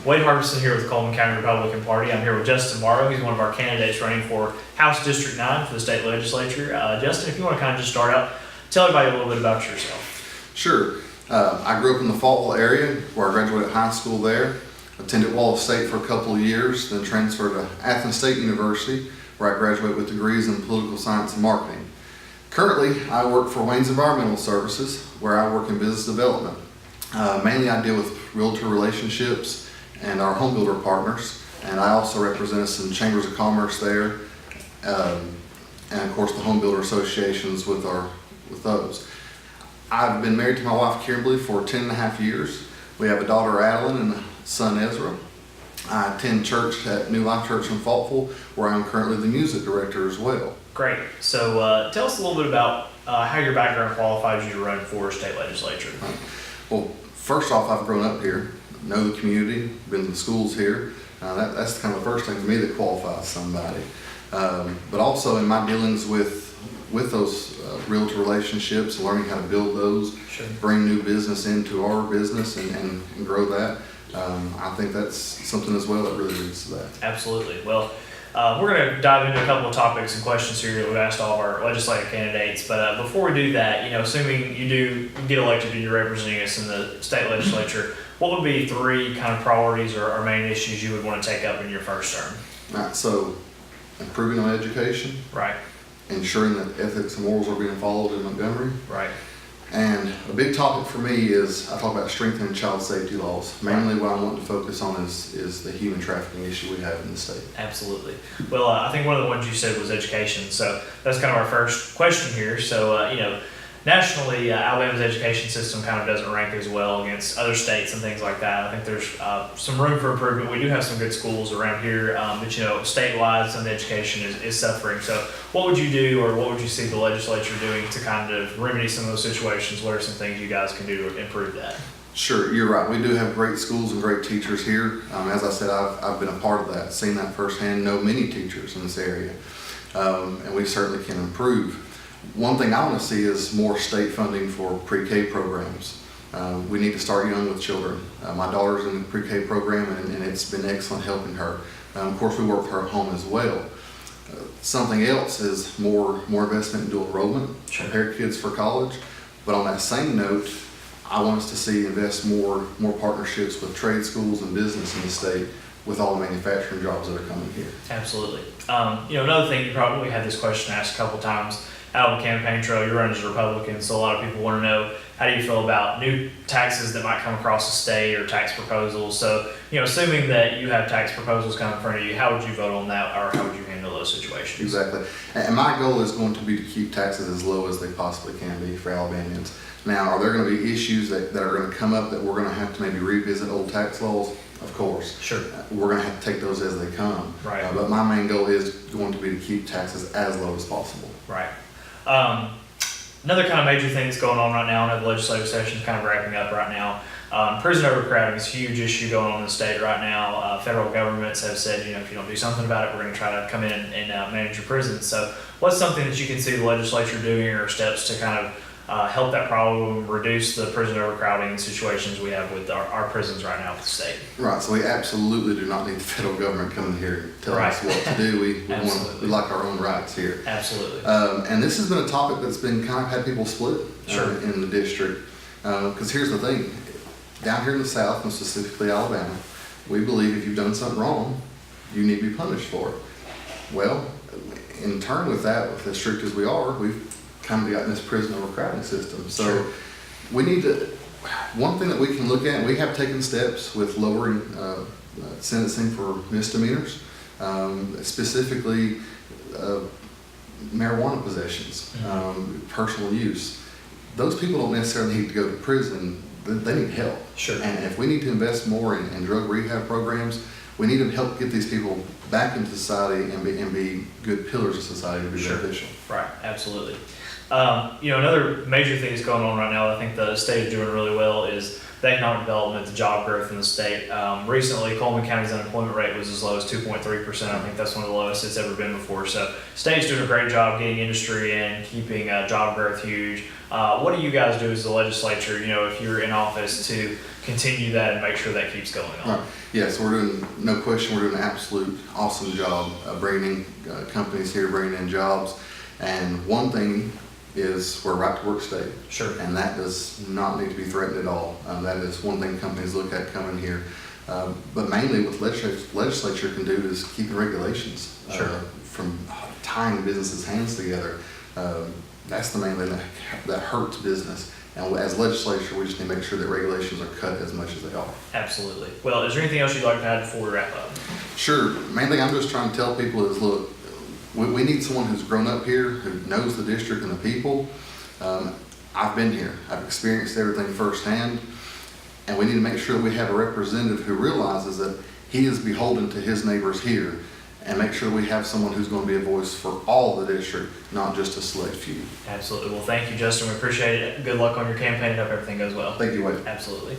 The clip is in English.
Wade Harbison here with Coleman County Republican Party. I'm here with Justin Morrow. He's one of our candidates running for House District 9 for the state legislature. Justin, if you want to kind of just start out, tell everybody a little bit about yourself. Sure. I grew up in the Faultville area where I graduated high school there, attended Wallace State for a couple of years, then transferred to Athens State University where I graduated with degrees in political science and marketing. Currently, I work for Wayne's Environmental Services where I work in business development. Mainly I deal with realtor relationships and our home builder partners, and I also represent some chambers of commerce there, and of course the home builder associations with those. I've been married to my wife Kimberly for 10.5 years. We have a daughter Adeline and a son Ezra. I attend church at New Life Church in Faultville, where I'm currently the music director as well. Great. So tell us a little bit about how your background qualifies you to run for state legislature. Well, first off, I've grown up here, know the community, been to the schools here. That's kind of the first thing for me that qualifies somebody. But also in my dealings with those realtor relationships, learning how to build those, Sure. bring new business into our business and grow that. I think that's something as well that really leads to that. Absolutely. Well, we're going to dive into a couple of topics and questions here that we've asked all of our legislative candidates. But before we do that, assuming you do get elected and you're representing us in the state legislature, what would be 3 kind of priorities or main issues you would want to take up in your first term? All right, so improving on education, Right. ensuring that ethics and morals are being followed in Montgomery. Right. And a big topic for me is, I talk about strengthening child safety laws. Mainly what I want to focus on is the human trafficking issue we have in the state. Absolutely. Well, I think one of the ones you said was education. So that's kind of our first question here. So, nationally, Alabama's education system kind of doesn't rank as well against other states and things like that. I think there's some room for improvement. We do have some good schools around here, but statewide, some of the education is suffering. So what would you do, or what would you see the legislature doing to kind of remedy some of those situations? What are some things you guys can do to improve that? Sure, you're right. We do have great schools and great teachers here. As I said, I've been a part of that, seen that firsthand, know many teachers in this area, and we certainly can improve. One thing I want to see is more state funding for pre-K programs. We need to start young with children. My daughter's in the pre-K program, and it's been excellent helping her. Of course, we work with her at home as well. Something else is more investment in dual enrollment, Sure. prepare kids for college. But on that same note, I want us to see invest more partnerships with trade schools and business in the state with all the manufacturing jobs that are coming here. Absolutely. Another thing, you probably had this question asked a couple times out on the campaign trail. You're running as a Republican, so a lot of people want to know, how do you feel about new taxes that might come across the state or tax proposals? So, assuming that you have tax proposals come in front of you, how would you vote on that, or how would you handle those situations? Exactly. And my goal is going to be to keep taxes as low as they possibly can be for Alabamians. Now, are there going to be issues that are going to come up that we're going to have to maybe revisit old tax laws? Of course. Sure. We're going to have to take those as they come. Right. But my main goal is going to be to keep taxes as low as possible. Right. Another kind of major thing that's going on right now, I know the legislative session is kind of wrapping up right now. Prison overcrowding is a huge issue going on in the state right now. Federal governments have said, if you don't do something about it, we're going to try to come in and manage your prisons. So what's something that you can see the legislature doing, or steps to kind of help that problem, reduce the prison overcrowding situations we have with our prisons right now with the state? Right, so we absolutely do not need the federal government coming here and telling us what to do. We like our own rights here. Absolutely. And this has been a topic that's been kind of had people split Sure. in the district. Because here's the thing, down here in the South, and specifically Alabama, we believe if you've done something wrong, you need to be punished for it. Well, in turn with that, with as strict as we are, we've kind of gotten this prison overcrowding system. So Sure. we need to, one thing that we can look at, we have taken steps with lowering sentencing for misdemeanors, specifically marijuana possessions, personal use. Those people don't necessarily need to go to prison, they need help. Sure. And if we need to invest more in drug rehab programs, we need to help get these people back into society and be good pillars of society to be Sure. beneficial. Right, absolutely. Another major thing that's going on right now, I think the state is doing really well, is the economic development, the job growth in the state. Recently, Coleman County's unemployment rate was as low as 2.3%. I think that's one of the lowest it's ever been before. So, state's doing a great job getting industry in, keeping job growth huge. What do you guys do as the legislature, if you're in office, to continue that and make sure that keeps going on? Right. Yes, we're doing, no question, we're doing an absolute awesome job bringing in companies here, bringing in jobs. And one thing is we're a right to work state. Sure. And that does not need to be threatened at all. That is one thing companies look at coming here. But mainly what legislature can do is keeping regulations Sure. from tying businesses' hands together. That's the main thing that hurts business. And as legislature, we just need to make sure that regulations are cut as much as they are. Absolutely. Well, is there anything else you'd like to add before we wrap up? Sure. Main thing I'm just trying to tell people is, look, we need someone who's grown up here, who knows the district and the people. I've been here. I've experienced everything firsthand. And we need to make sure that we have a representative who realizes that he is beholden to his neighbors here, and make sure we have someone who's going to be a voice for all the district, not just a select few. Absolutely. Well, thank you, Justin. We appreciate it. Good luck on your campaign and hope everything goes well. Thank you, Wade. Absolutely.